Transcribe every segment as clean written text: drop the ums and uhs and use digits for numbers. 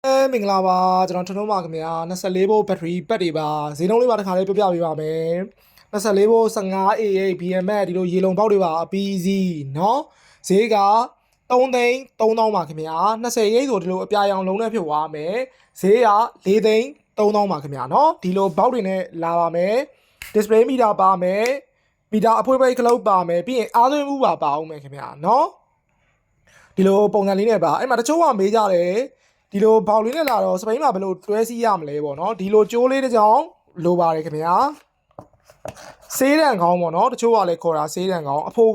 မင်္ဂလာပါကျွန်တော်ထွန်းထွန်းပါခင်ဗျာ24 volt battery ပတ်တွေပါဈေးနှုန်းလေးပါတစ်ခါလေးပြပြပေးပါမယ်24 volt 15AA BMS ဒီလိုရေလုံပေါက်တွေပါအပီးစီเนาะဈေးက3သိန်း3000ပါခင်ဗျာ20ရိပ်ဆိုဒီလိုအပြာရောင်လုံးနဲ့ဖြစ်သွားမယ်ဈေးက4သိန်း3000ပါခင်ဗျာเนาะဒီလိုပေါက်တွေနဲ့လာပါမယ် display meter ပါမယ်မီတာအဖွေးပိတ်ခလုတ်ပါမယ်ပြီးရင်အားသွင်းမှုပါအောင်မယ်ခင်ဗျာเนาะဒီလိုပုံစံလေးနဲ့ပါအဲ့မှာတချို့ကမေးကြတယ်ဒီလိုဘောက်လေးနဲ့လာတော့စပိန်မှာဘယ်လိုတွဲစီးရမလဲပေါ့နော်ဒီလိုကြိုးလေးတစ်ကြောင်လိုပါတယ်ခင်ဗျာဆေးတန်ကောင်းပေါ့နော်တချို့ကလည်းခေါ်တာဆေးတန်ကောင်းအဖို့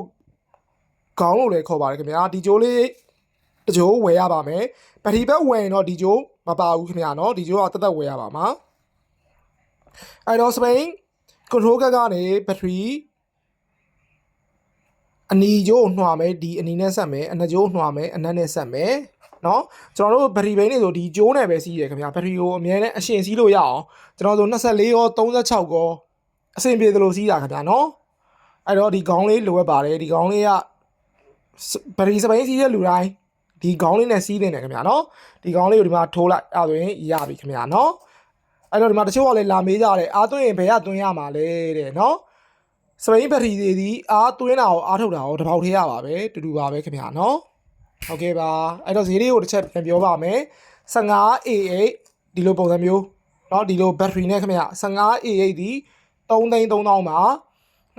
ကောင်းလို့လည်းခေါ်ပါတယ်ခင်ဗျာဒီကြိုးလေးတချို့ဝယ်ရပါမယ်ဘက်ထရီဘက်ဝယ်ရင်တော့ဒီကြိုးမပါဘူးခင်ဗျာနော်ဒီကြိုးကတက်တက်ဝယ်ရပါမှာအဲ့တော့စပိန် control ကကနေဘက်ထရီအနီကြိုးနှွာမယ်ဒီအနီနဲ့ဆက်မယ်အနက်ကြိုးနှွာမယ်အနက်နဲ့ဆက်မယ်နော်ကျွန်တော်တို့ဘက်ထရီဘိန်းတွေဆိုဒီကျိုးနဲ့ပဲစီးရခင်ဗျာဘက်ထရီကိုအမြဲတမ်းအရှင်စီးလို့ရအောင်ကျွန်တော်တို့24ရော36ရောအဆင်ပြေသလိုစီးတာခင်ဗျာနော်အဲ့တော့ဒီခေါင်းလေးလိုအပ်ပါတယ်ဒီခေါင်းလေးကဘက်ထရီစပိန်စီးတဲ့လူတိုင်းဒီခေါင်းလေးနဲ့စီးနေတယ်ခင်ဗျာနော်ဒီခေါင်းလေးကိုဒီမှာထိုးလိုက်အဲ့ဒါဆိုရင်ရပြီခင်ဗျာနော်အဲ့တော့ဒီမှာတချို့ကလည်းလာမေးကြတယ်အားသွင်းရင်ဘယ်ကသွင်းရမှာလဲတဲ့နော်စပိန်ဘက်ထရီတွေဒီအားသွင်းတာကိုအားထုတ်တာကိုတစ်ပေါက်ထဲရပါပဲတူတူပါပဲခင်ဗျာနော်โอเคပါအဲ့တော့ဈေးလေးကိုတစ်ချက်ပြန်ပြောပါမယ် 15A8 ဒီလိုပုံစံမျိုးเนาะဒီလိုဘက်ထရီနဲ့ခင်ဗျ 15A8 ဒီ33000ပါ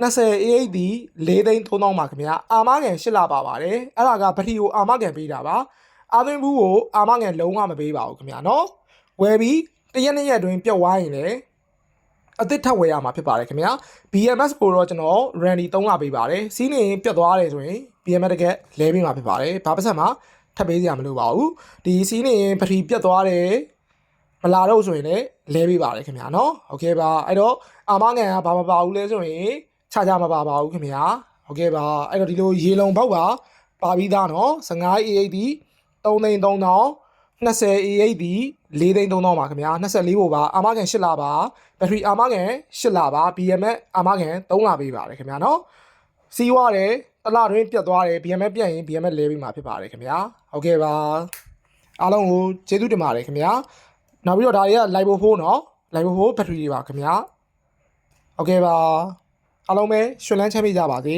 20A8 ဒီ43000ပါခင်ဗျအာမငယ်8လပါပါတယ်အဲ့ဒါကဘက်ထရီကိုအာမငယ်ပေးတာပါအာသွင်းဘူးကိုအာမငယ်လုံးဝမပေးပါဘူးခင်ဗျเนาะဝယ်ပြီးတရက်နှစ်ရက်အတွင်းပြုတ်သွားရင်လည်းအသစ်ထပ်ဝယ်ရမှာဖြစ်ပါတယ်ခင်ဗျာ BMS ကိုတော့ကျွန်တော် Randy 3လပေးပါတယ်စီးနေပြတ်သွားတယ်ဆိုရင် BMS တကယ်လဲပေးမှာဖြစ်ပါတယ်ဘာပတ်စံမှာထပ်ပေးစရာမလိုပါဘူးဒီစီးနေဘက်ထရီပြတ်သွားတယ်မလာတော့ဆိုရင်လည်းလဲပေးပါတယ်ခင်ဗျာเนาะโอเคပါအဲ့တော့အာမငန်ကဘာမပါဘူးလဲဆိုရင်ခြားမပါဘူးခင်ဗျာโอเคပါအဲ့တော့ဒီလိုရေလုံပေါက်ပါပြီးသားเนาะ 15A8 ဒီ33000 20A8 ဒီ43000ပါခင်ဗျာ24ဘို့ပါအာမကန်8လပါဘက်ထရီအာမကန်8လပါ BMS အာမကန်3လပေးပါတယ်ခင်ဗျာเนาะစီးွားတယ်တလတွင်းပြတ်သွားတယ် BMS ပြတ်ရင် BMS လဲပြီးမှာဖြစ်ပါတယ်ခင်ဗျာဟုတ်ကဲ့ပါအားလုံးကိုကျေးဇူးတင်ပါတယ်ခင်ဗျာနောက်ပြီးတော့ဒါတွေက Live 4เนาะ Live 4ဘက်ထရီတွေပါခင်ဗျာဟုတ်ကဲ့ပါအားလုံးပဲရွှင်လန်းချမ်းမြေ့ကြပါစေ